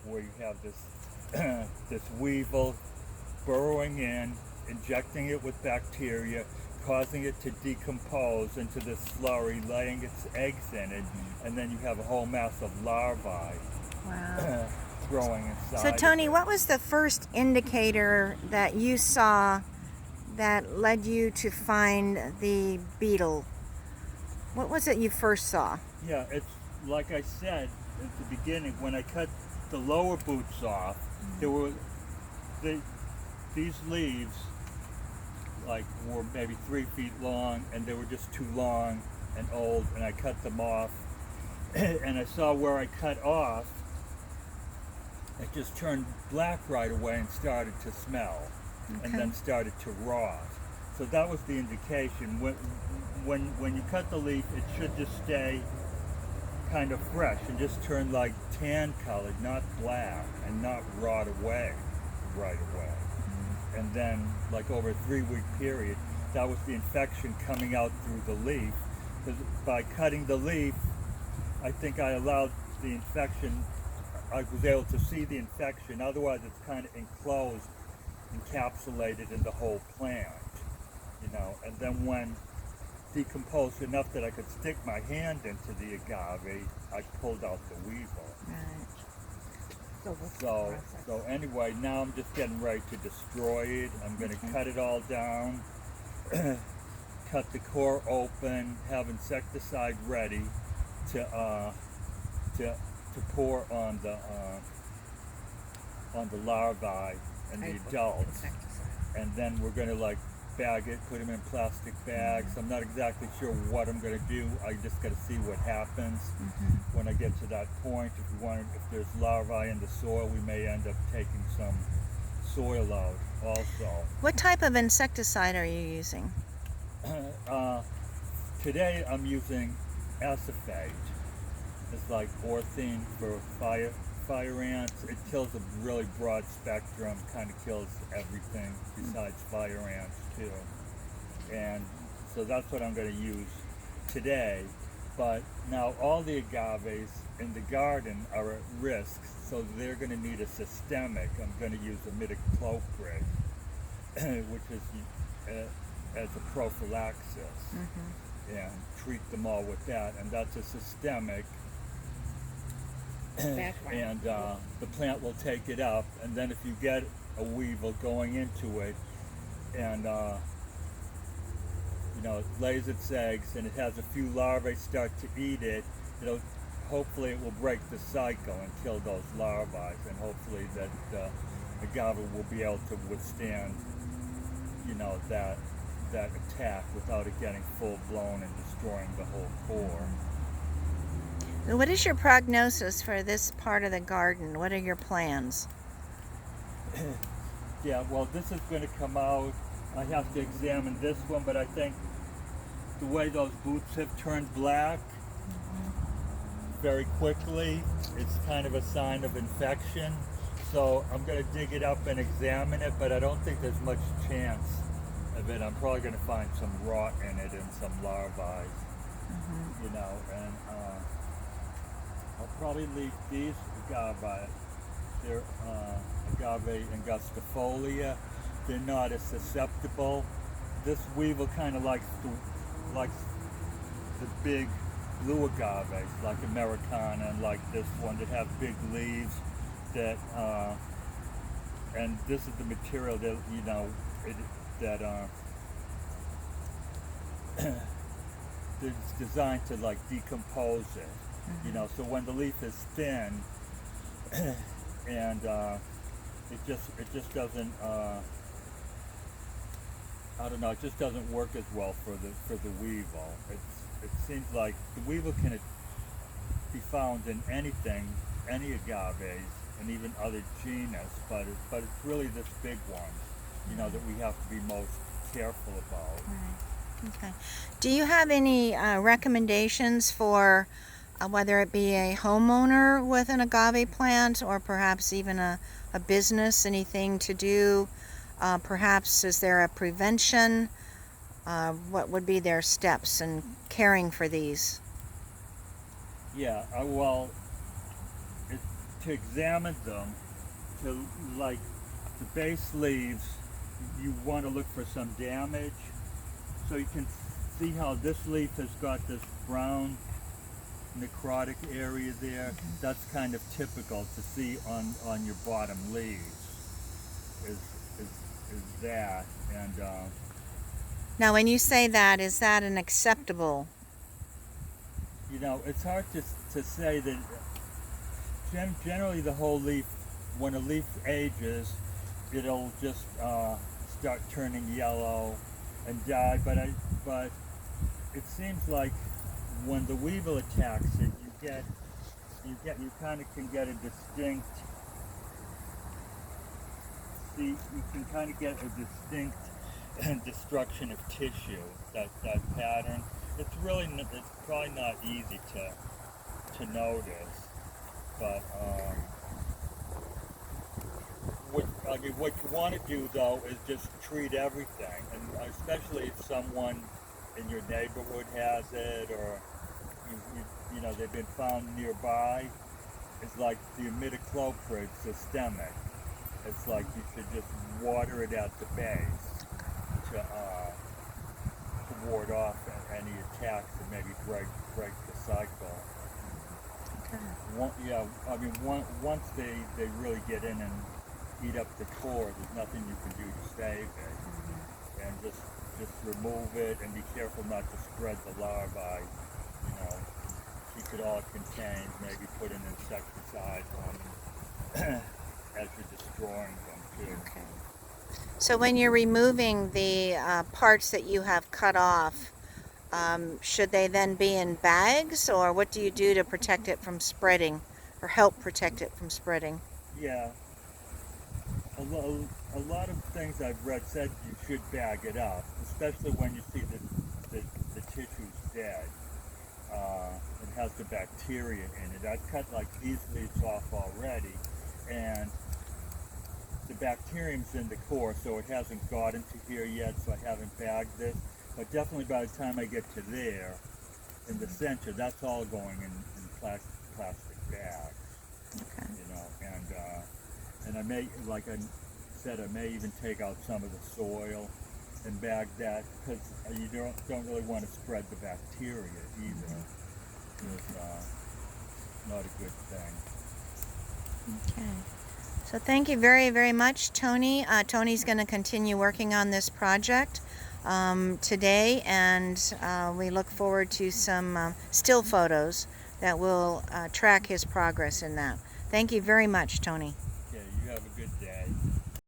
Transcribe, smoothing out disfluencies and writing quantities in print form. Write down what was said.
where you have this this weevil burrowing in, injecting it with bacteria, causing it to decompose into this slurry, laying its eggs in it, and then you have a whole mass of larvae Wow. growing inside. So Tony, of it. what was the first indicator that you saw that led you to find the beetle? What was it you first saw? Yeah, it's like I said at the beginning, when I cut the lower boots off, there were these leaves were maybe 3 feet long, and they were just too long and old, and I cut them off. And I saw where I cut off, it just turned black right away and started to smell, and then started to rot. So that was the indication. When you cut the leaf, it should just stay kind of fresh and just turn like tan colored, not black, and not rot away right away. And then, like over a 3-week period, that was the infection coming out through the leaf. Because by cutting the leaf, I think I allowed the infection, I was able to see the infection. Otherwise, it's kind of enclosed, encapsulated in the whole plant, you know. And then when decomposed enough that I could stick my hand into the agave, I pulled out the weevil. Right. So anyway, now I'm just getting ready to destroy it. I'm going to cut it all down, cut the core open, have insecticide ready to pour on the larvae and the adults, and then we're going to bag it, put them in plastic bags. I'm not exactly sure what I'm going to do. I just got to see what happens when I get to that point. If there's larvae in the soil, we may end up taking some soil out also. What type of insecticide are you using? Today I'm using acephate. It's like orthene for fire ants. It kills a really broad spectrum, kind of kills everything besides fire ants too. And so that's what I'm going to use today. But now all the agaves in the garden are at risk, so they're going to need a systemic. I'm going to use imidacloprid, which is as a prophylaxis, and treat them all with that. And that's a systemic. And the plant will take it up, and then if you get a weevil going into it and it lays its eggs and it has a few larvae start to eat it, hopefully it will break the cycle and kill those larvae, and hopefully that agave will be able to withstand that attack without it getting full blown and destroying the whole core. What is your prognosis for this part of the garden? What are your plans? Yeah, well, this is going to come out. I have to examine this one, but I think the way those boots have turned black very quickly, it's kind of a sign of infection. So I'm going to dig it up and examine it, but I don't think there's much chance of it. I'm probably going to find some rot in it and some larvae, and I'll probably leave these agave. They're agave angustifolia. They're not as susceptible. This weevil kind of likes the big blue agaves, like Americana, and like this one that have big leaves. That and this is the material that it's designed to decompose it. So when the leaf is thin, and it just doesn't I don't know, it just doesn't work as well for the weevil. It seems like the weevil can be found in anything, any agaves, and even other genus, but it's really this big one, that we have to be most careful about. Right. Okay. Do you have any recommendations for whether it be a homeowner with an agave plant or perhaps even a business, anything to do? Perhaps is there a prevention? What would be their steps in caring for these? Yeah, well, to examine them, to like the base leaves, you want to look for some damage. So you can see how this leaf has got this brown necrotic area there. That's kind of typical to see on your bottom leaves. Is that, and Now, when you say that, is that an acceptable? you know, it's hard to say that. Generally, the whole leaf, when a leaf ages, it'll just start turning yellow and die. But it seems like when the weevil attacks it, you kind of can get a distinct. See, you can kind of get a distinct destruction of tissue. That pattern. It's probably not easy to notice. But what you want to do though is just treat everything, and especially if someone in your neighborhood has it, or you know they've been found nearby. It's like the imidacloprid systemic. It's like you should just water it at the base to ward off any attacks and maybe break the cycle. Once they really get in and eat up the core, there's nothing you can do to save it. And just remove it and be careful not to spread the larvae. You know, keep it all contained. Maybe put an insecticide on them as you're destroying them too. Okay. So when you're removing the parts that you have cut off, should they then be in bags, or what do you do to protect it from spreading, or help protect it from spreading? Yeah. A lot of things I've read said you should bag it up, especially when you see the tissue's dead. It has the bacteria in it. I've cut like these leaves off already, and the bacterium's in the core, so it hasn't gotten to here yet, so I haven't bagged it. But definitely by the time I get to there, in the center, that's all going in plastic bags. Okay. You know, and I may, like I said, I may even take out some of the soil and bag that, because you don't really want to spread the bacteria either. It's not a good thing. Okay. So thank you very, very much, Tony. Tony's going to continue working on this project today, and we look forward to some still photos that will track his progress in that. Thank you very much, Tony. Okay, you have a good day.